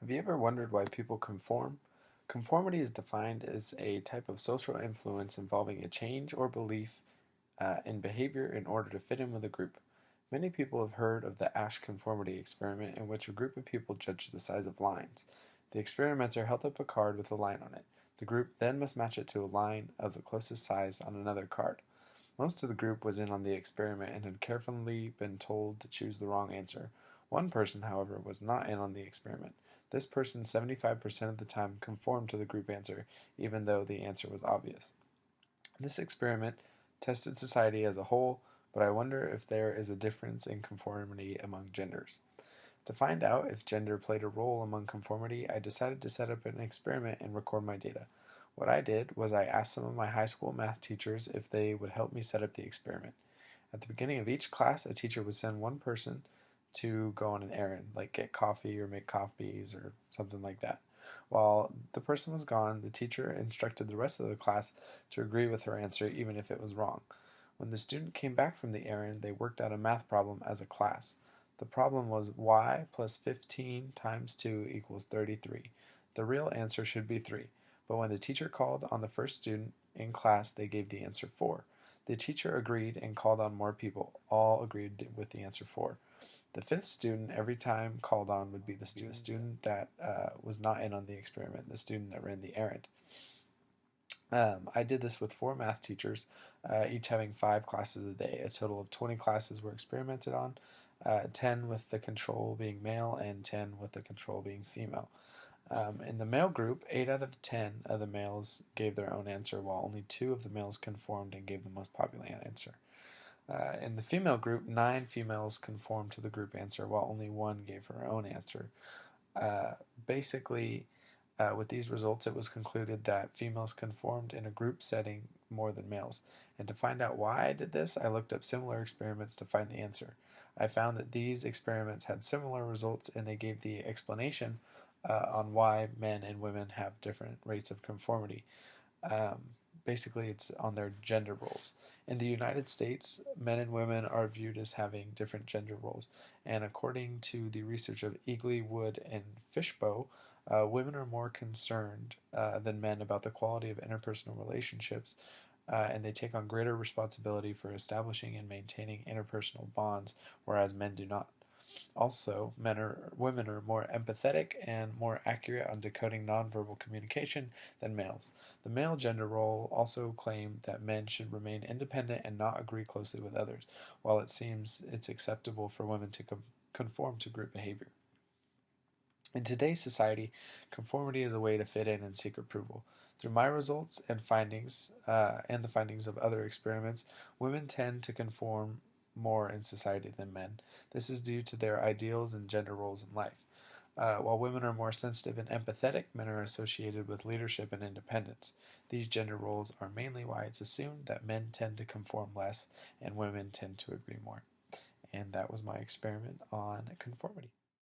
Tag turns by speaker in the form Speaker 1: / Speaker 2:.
Speaker 1: Have you ever wondered why people conform? Conformity is defined as a type of social influence involving a change or belief in behavior in order to fit in with a group. Many people have heard of the Asch conformity experiment, in which a group of people judged the size of lines. The experimenter held up a card with a line on it. The group then must match it to a line of the closest size on another card. Most of the group was in on the experiment and had carefully been told to choose the wrong answer. One person, however, was not in on the experiment. This person 75% of the time conformed to the group answer, even though the answer was obvious. This experiment tested society as a whole, but I wonder if there is a difference in conformity among genders. To find out if gender played a role among conformity, I decided to set up an experiment and record my data. What I did was I asked some of my high school math teachers if they would help me set up the experiment. At the beginning of each class, a teacher would send one person to go on an errand, like get coffee or make copies or something like that. While the person was gone, the teacher instructed the rest of the class to agree with her answer even if it was wrong. When the student came back from the errand, they worked out a math problem as a class. The problem was y plus 15 times 2 equals 33. The real answer should be 3, but when the teacher called on the first student in class, they gave the answer 4. The teacher agreed and called on more people. All agreed with the answer 4. The fifth student, every time called on, would be the student that was not in on the experiment, the student that ran the errand. I did this with 4 math teachers, each having 5 classes a day. A total of 20 classes were experimented on, 10 with the control being male and 10 with the control being female. In the male group, 8 out of 10 of the males gave their own answer, while only 2 of the males conformed and gave the most popular answer. In the female group, 9 females conformed to the group answer, while only 1 gave her own answer. Uh, basically, with these results, it was concluded that females conformed in a group setting more than males. And to find out why I did this, I looked up similar experiments to find the answer. I found that these experiments had similar results, and they gave the explanation on why men and women have different rates of conformity. Um, Basically, it's on their gender roles. In the United States, men and women are viewed as having different gender roles, and according to the research of Eagley, Wood, and Fishbow, women are more concerned than men about the quality of interpersonal relationships, and they take on greater responsibility for establishing and maintaining interpersonal bonds, whereas men do not. Also, women are more empathetic and more accurate on decoding nonverbal communication than males. The male gender role also claimed that men should remain independent and not agree closely with others, while it seems it's acceptable for women to conform to group behavior. In today's society, conformity is a way to fit in and seek approval. Through my results and the findings of other experiments, women tend to conform more in society than men. This is due to their ideals and gender roles in life. While women are more sensitive and empathetic, men are associated with leadership and independence. These gender roles are mainly why it's assumed that men tend to conform less and women tend to agree more. And that was my experiment on conformity.